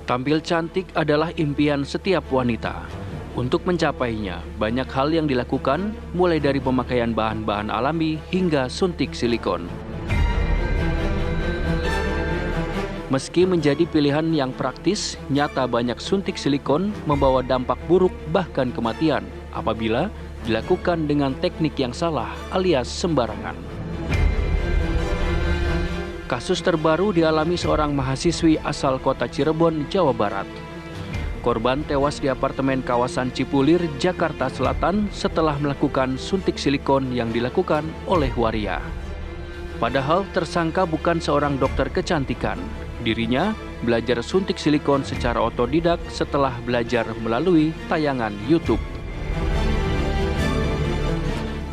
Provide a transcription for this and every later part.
Tampil cantik adalah impian setiap wanita. Untuk mencapainya, banyak hal yang dilakukan, mulai dari pemakaian bahan-bahan alami hingga suntik silikon. Meski menjadi pilihan yang praktis, nyata banyak suntik silikon membawa dampak buruk bahkan kematian apabila dilakukan dengan teknik yang salah alias sembarangan. Kasus terbaru dialami seorang mahasiswi asal kota Cirebon, Jawa Barat. Korban tewas di apartemen kawasan Cipulir, Jakarta Selatan setelah melakukan suntik silikon yang dilakukan oleh waria. Padahal tersangka bukan seorang dokter kecantikan. Dirinya belajar suntik silikon secara otodidak setelah belajar melalui tayangan YouTube.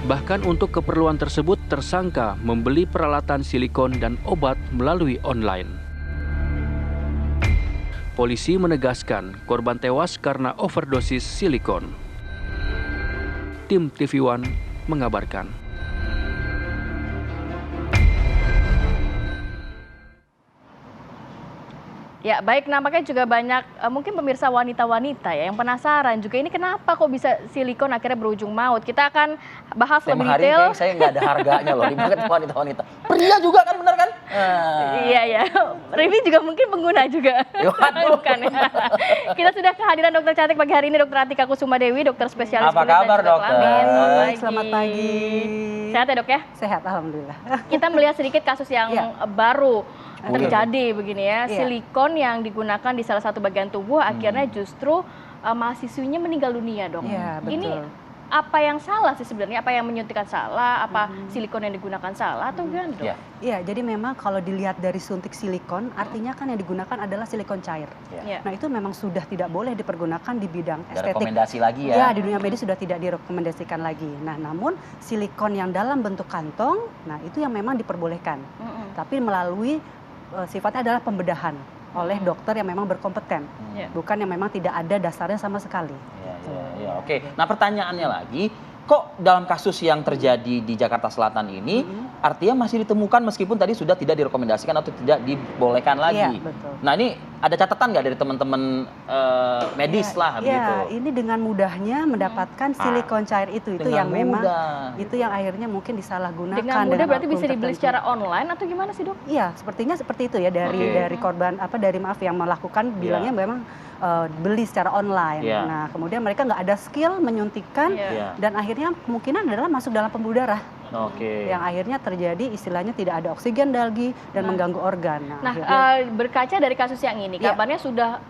Bahkan untuk keperluan tersebut, tersangka membeli peralatan silikon dan obat melalui online. Polisi menegaskan korban tewas karena overdosis silikon. Tim TV One mengabarkan. Ya, baik, nampaknya juga banyak mungkin pemirsa wanita-wanita ya yang penasaran juga ini kenapa kok bisa silikon akhirnya berujung maut. Kita akan bahas lebih detail. Hari saya nggak ada harganya loh, dibagi wanita-wanita. Pria juga kan, benar kan? Iya, ya. Rivi juga mungkin pengguna juga. Bukan ya. Kita sudah kehadiran dokter cantik pagi hari ini, Dr. Atika Kusuma Dewi, dokter spesialis kulit dan kabar, juga dokter? kelamin. Selamat pagi. Sehat ya, Dok ya? Sehat, alhamdulillah. Kita melihat sedikit kasus yang baru terjadi begini ya, Iya. silikon yang digunakan di salah satu bagian tubuh akhirnya justru mahasiswinya meninggal dunia, Dok. Iya, betul. Ini apa yang salah sih sebenarnya? Apa yang menyuntikkan salah? Apa silikon yang digunakan salah atau gimana, Dok? Iya. Iya, jadi memang kalau dilihat dari suntik silikon, artinya kan yang digunakan adalah silikon cair. Iya. Nah, itu memang sudah tidak boleh dipergunakan di bidang Ada estetik. rekomendasi lagi ya? Ya, di dunia medis sudah tidak direkomendasikan lagi. Nah, namun silikon yang dalam bentuk kantong, nah itu yang memang diperbolehkan. Tapi melalui sifatnya adalah pembedahan oleh dokter yang memang berkompeten, bukan yang memang tidak ada dasarnya sama sekali. Ya, oke. Nah, pertanyaannya lagi, kok dalam kasus yang terjadi di Jakarta Selatan ini, artinya masih ditemukan meskipun tadi sudah tidak direkomendasikan atau tidak dibolehkan lagi. Iya, betul. Nah, ini ada catatan nggak dari teman-teman medis lah begitu? Ya, ini dengan mudahnya mendapatkan silikon cair itu yang memang itu yang akhirnya mungkin disalahgunakan. Dengan mudah berarti oknum bisa dibeli tertentu. secara online atau gimana sih, Dok? Iya, sepertinya seperti itu ya dari korban dari yang melakukan bilangnya memang beli secara online. Iya. Nah, kemudian mereka nggak ada skill menyuntikkan dan akhirnya kemungkinan adalah masuk dalam pembuluh darah. Oke. Yang akhirnya terjadi istilahnya tidak ada oksigen lagi dan mengganggu organ. Nah, akhirnya, berkaca dari kasus yang ini, kabarnya sudah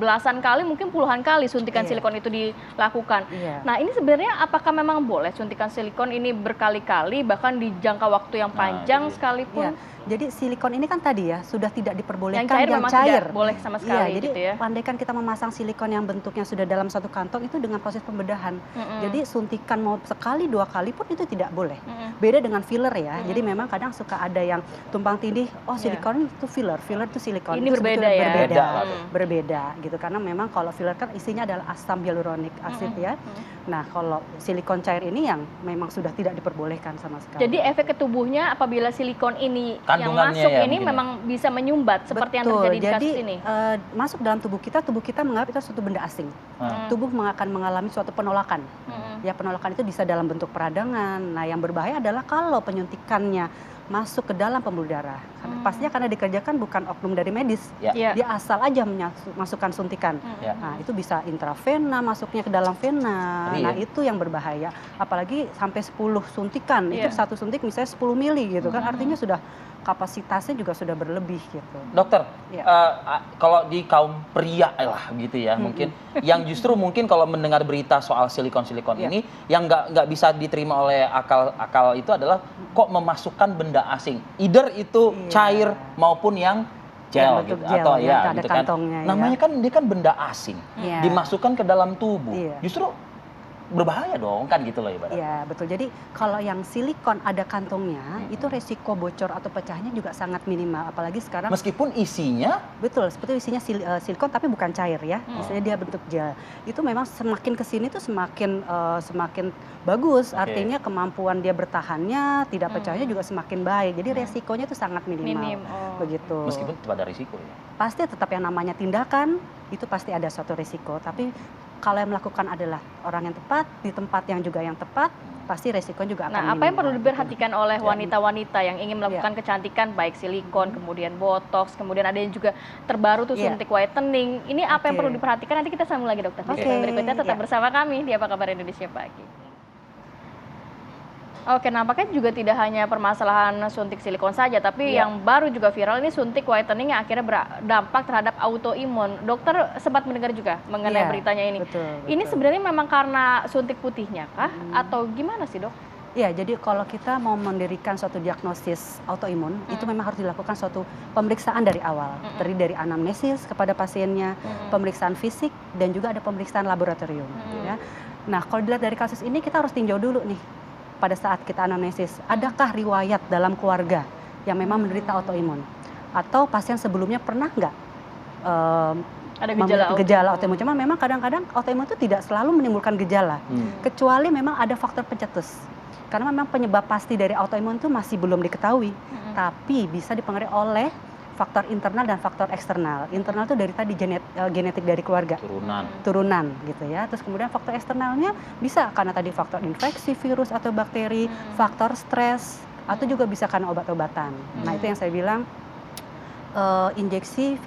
belasan kali, mungkin puluhan kali suntikan silikon itu dilakukan. Nah, ini sebenarnya apakah memang boleh suntikan silikon ini berkali-kali, bahkan di jangka waktu yang panjang sekalipun? Jadi silikon ini kan tadi ya sudah tidak diperbolehkan yang cair tidak boleh sama sekali jadi gitu ya. Andaikan kita memasang silikon yang bentuknya sudah dalam satu kantong itu dengan proses pembedahan. Jadi suntikan mau sekali dua kali pun itu tidak boleh. Beda dengan filler ya. Jadi memang kadang suka ada yang tumpang tindih, oh silikon itu filler itu silikon. Ini itu berbeda ya. Berbeda gitu karena memang kalau filler kan isinya adalah asam hyaluronik acid ya. Nah, kalau silikon cair ini yang memang sudah tidak diperbolehkan sama sekali. Jadi efek ke tubuhnya apabila silikon ini yang Kandungannya masuk ya, ini mungkin memang bisa menyumbat seperti yang terjadi di kasus ini. Masuk dalam tubuh kita menganggap itu suatu benda asing. Tubuh akan mengalami suatu penolakan. Ya, penolakan itu bisa dalam bentuk peradangan. Nah, yang berbahaya adalah kalau penyuntikannya masuk ke dalam pembuluh darah. Pastinya karena dikerjakan bukan oknum dari medis. Dia asal aja masukkan suntikan. Nah, itu bisa intravena masuknya ke dalam vena. Nah, itu yang berbahaya. Apalagi sampai 10 suntikan. Itu satu suntik misalnya 10 mili gitu kan. Artinya sudah kapasitasnya juga sudah berlebih gitu. Dokter, kalau di kaum pria lah gitu ya, mungkin yang justru mungkin kalau mendengar berita soal silikon ini yang nggak bisa diterima oleh akal itu adalah kok memasukkan benda asing, either itu cair maupun yang gel gitu gel, atau ya, gitu kan. Namanya kan dia kan benda asing dimasukkan ke dalam tubuh. Justru berbahaya dong kan gitu loh ibaratnya. Iya, betul. Jadi kalau yang silikon ada kantongnya, itu resiko bocor atau pecahnya juga sangat minimal. Apalagi sekarang Meskipun isinya betul, seperti isinya silikon tapi bukan cair ya. Misalnya dia bentuk gel. Itu memang semakin kesini tuh semakin bagus. Artinya kemampuan dia bertahannya, tidak pecahnya juga semakin baik. Jadi resikonya itu sangat minimal. Begitu. meskipun tetap ada risiko ya. Pasti tetap yang namanya tindakan itu pasti ada suatu risiko. Tapi kalau yang melakukan adalah orang yang tepat di tempat yang juga yang tepat, pasti resiko juga akan Nah, apa yang perlu minimal. diperhatikan oleh wanita-wanita yang ingin melakukan kecantikan, baik silikon, kemudian botox, kemudian ada yang juga terbaru tuh suntik whitening. Ini apa yang perlu diperhatikan? Nanti kita sambung lagi dokter. Di segmen berikutnya tetap bersama kami di Apa Kabar Indonesia Pagi. Oke, nampaknya juga tidak hanya permasalahan suntik silikon saja, tapi yang baru juga viral ini suntik whitening yang akhirnya berdampak terhadap autoimun. Dokter sempat mendengar juga mengenai beritanya ini. Betul. Ini sebenarnya memang karena suntik putihnya kah? Atau gimana sih dok? Ya, jadi kalau kita mau mendirikan suatu diagnosis autoimun, itu memang harus dilakukan suatu pemeriksaan dari awal. Terdiri dari anamnesis kepada pasiennya, pemeriksaan fisik, dan juga ada pemeriksaan laboratorium. Ya. Nah, kalau dilihat dari kasus ini, kita harus tinjau dulu nih, pada saat kita anamnesis, adakah riwayat dalam keluarga yang memang menderita autoimun? Atau pasien sebelumnya pernah nggak Ada gejala autoimun? Cuma memang kadang-kadang autoimun itu tidak selalu menimbulkan gejala, kecuali memang ada faktor pencetus. Karena memang penyebab pasti dari autoimun itu masih belum diketahui, tapi bisa dipengaruhi oleh faktor internal dan faktor eksternal. Internal itu dari tadi genetik dari keluarga. Turunan gitu ya. Terus kemudian faktor eksternalnya bisa karena tadi faktor infeksi virus atau bakteri, faktor stres, atau juga bisa karena obat-obatan. Nah, itu yang saya bilang injeksi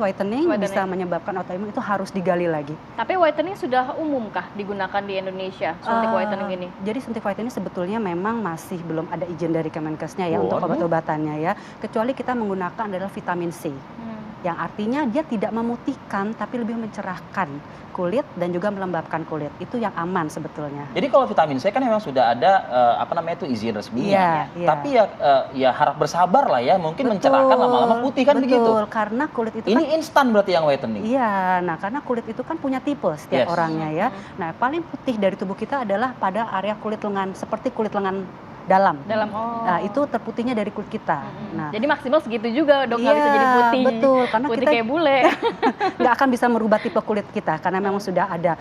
whitening bisa menyebabkan autoimun, itu harus digali lagi. Tapi whitening sudah umumkah digunakan di Indonesia, suntik whitening ini? Jadi suntik whitening sebetulnya memang masih belum ada izin dari Kemenkesnya ya untuk obat-obatannya ya. Kecuali kita menggunakan adalah vitamin C. Yang artinya dia tidak memutihkan tapi lebih mencerahkan kulit dan juga melembabkan kulit. Itu yang aman sebetulnya. Jadi kalau vitamin C kan memang sudah ada izin resminya. Tapi ya harap bersabar lah ya, mungkin mencerahkan lama-lama putih kan begitu. Betul, karena kulit itu ini instan berarti yang whitening. Iya, nah karena kulit itu kan punya tipe setiap orangnya ya. Nah, paling putih dari tubuh kita adalah pada area kulit lengan, seperti kulit lengan dalam. Nah, itu terputihnya dari kulit kita. Nah, jadi maksimal segitu juga dok, nggak bisa jadi putih. Betul, karena putih kita kayak bule. Nggak akan bisa merubah tipe kulit kita karena memang sudah ada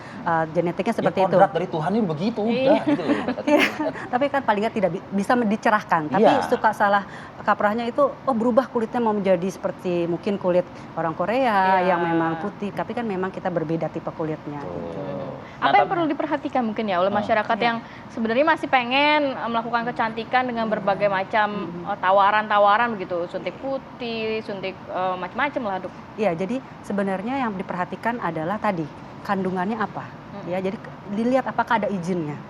genetiknya seperti itu. Kodrat dari Tuhan ini begitu udah gitu. Tapi kan paling nggak tidak bisa dicerahkan. Tapi suka salah kaprahnya itu berubah kulitnya mau menjadi seperti mungkin kulit orang Korea yang memang putih. Tapi kan memang kita berbeda tipe kulitnya. Gitu. Apa yang perlu diperhatikan mungkin ya oleh masyarakat yang sebenarnya masih pengen melakukan kecantikan dengan berbagai macam tawaran-tawaran begitu, suntik putih, suntik macam-macam lah dok. Iya, jadi sebenarnya yang diperhatikan adalah tadi kandungannya apa, ya. Jadi dilihat apakah ada izinnya,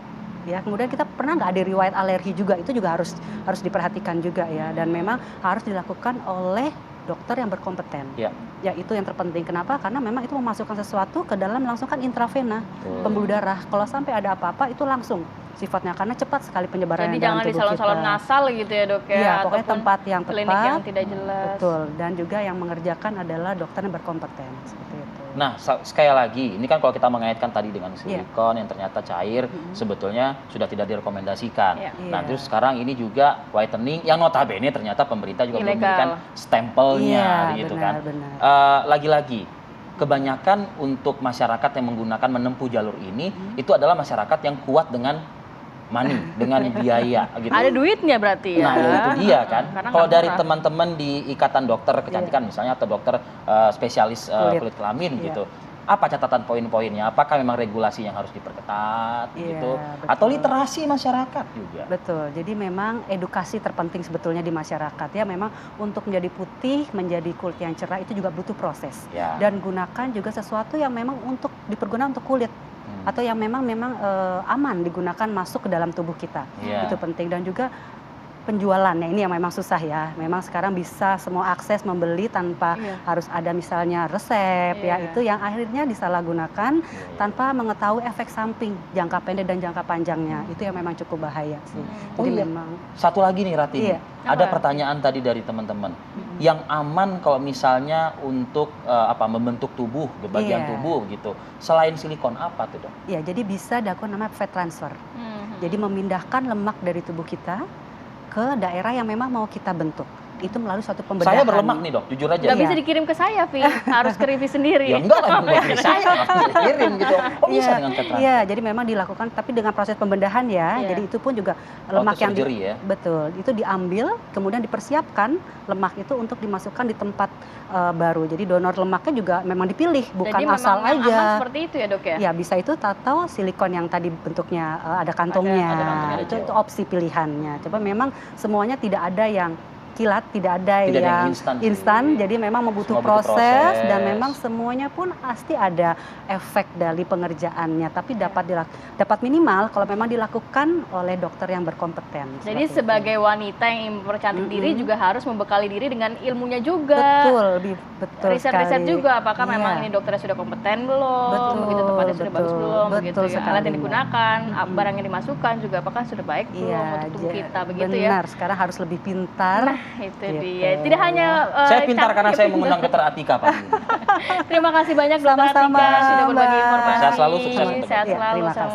ya. Kemudian kita pernah nggak ada riwayat alergi juga, itu juga harus diperhatikan juga ya. Dan memang harus dilakukan oleh dokter yang berkompeten. Ya, itu yang terpenting. Kenapa? Karena memang itu memasukkan sesuatu ke dalam langsung kan intravena, pembuluh darah. Kalau sampai ada apa-apa itu langsung sifatnya karena cepat sekali penyebarannya dalam tubuh kita. Jadi jangan di salon-salon ngasal gitu ya dok ya. Iya, pokoknya tempat yang tepat. Klinik yang tidak jelas. Betul. Dan juga yang mengerjakan adalah dokter yang berkompeten seperti itu. Nah, sekali lagi, ini kan kalau kita mengaitkan tadi dengan silikon yang ternyata cair, sebetulnya sudah tidak direkomendasikan. Nah, terus sekarang ini juga whitening yang notabene ternyata pemerintah juga belum memberikan stempelnya, gitu kan. Lagi-lagi, kebanyakan untuk masyarakat yang menggunakan menempuh jalur ini, itu adalah masyarakat yang kuat dengan money, dengan biaya gitu. Ada duitnya berarti ya. Nah, itu dia kan. Kalau dari teman-teman di Ikatan Dokter Kecantikan misalnya atau dokter spesialis kulit kelamin gitu. Apa catatan poin-poinnya? Apakah memang regulasi yang harus diperketat gitu? Atau literasi masyarakat juga? Betul. Jadi memang edukasi terpenting sebetulnya di masyarakat ya. Memang untuk menjadi putih, menjadi kulit yang cerah itu juga butuh proses. Dan gunakan juga sesuatu yang memang untuk dipergunakan untuk kulit. Atau yang memang aman digunakan masuk ke dalam tubuh kita. Itu penting. Dan juga penjualannya ini yang memang susah ya. Memang sekarang bisa semua akses membeli tanpa harus ada misalnya resep ya, itu yang akhirnya disalahgunakan tanpa mengetahui efek samping jangka pendek dan jangka panjangnya. Itu yang memang cukup bahaya sih. Jadi memang satu lagi nih Rati, ada Apa? pertanyaan tadi dari teman-teman. Yang aman kalau misalnya untuk membentuk tubuh, bagian tubuh gitu. Selain silikon apa tuh, Dok? ya, jadi bisa dilakukan namanya fat transfer. Jadi memindahkan lemak dari tubuh kita ke daerah yang memang mau kita bentuk. Itu melalui suatu pembedahan. Saya berlemak nih, Dok, jujur aja. Nggak bisa dikirim ke saya, Vi. Harus ke Rivi sendiri. Ya enggak lah, buat diri saya kirim gitu. Oh bisa dengan fat transfer? Iya, jadi memang dilakukan tapi dengan proses pembedahan ya. Jadi itu pun juga lemak yang surgery ya? Betul, itu diambil kemudian dipersiapkan lemak itu untuk dimasukkan di tempat baru. Jadi donor lemaknya juga memang dipilih, bukan jadi asal memang aja. aman seperti itu ya, Dok ya? Ya, bisa itu atau silikon yang tadi bentuknya ada kantongnya. Ada kantongnya, itu opsi pilihannya. Coba memang semuanya tidak ada yang kilat, tidak ada Tidak ada yang yang instan, jadi memang membutuh Semua butuh proses dan proses. memang semuanya pun pasti ada efek dari pengerjaannya, tapi dapat minimal kalau memang dilakukan oleh dokter yang berkompeten. Jadi seperti sebagai wanita yang ingin mempercantik diri juga harus membekali diri dengan ilmunya juga. betul Riset-riset sekali. juga apakah Iya. memang ini dokternya sudah kompeten belum, Betul, begitu tempatnya sudah bagus belum, betul begitu ya. sekali, Alat yang Mbak. digunakan, barang yang dimasukkan juga apakah sudah baik belum Iya, untuk tubuh kita, begitu benar. ya. Sekarang harus lebih pintar. Nah, itu Gitu. dia. Tidak hanya Saya pintar cantik karena ya, saya pintar. mengundang Dokter Atika Pak. Terima kasih banyak Dokter Sama-sama, Atika sudah berbagi Mbak. informasi. Sehat selalu, sukses untuk Sehat Iya, selalu, terima kasih. sama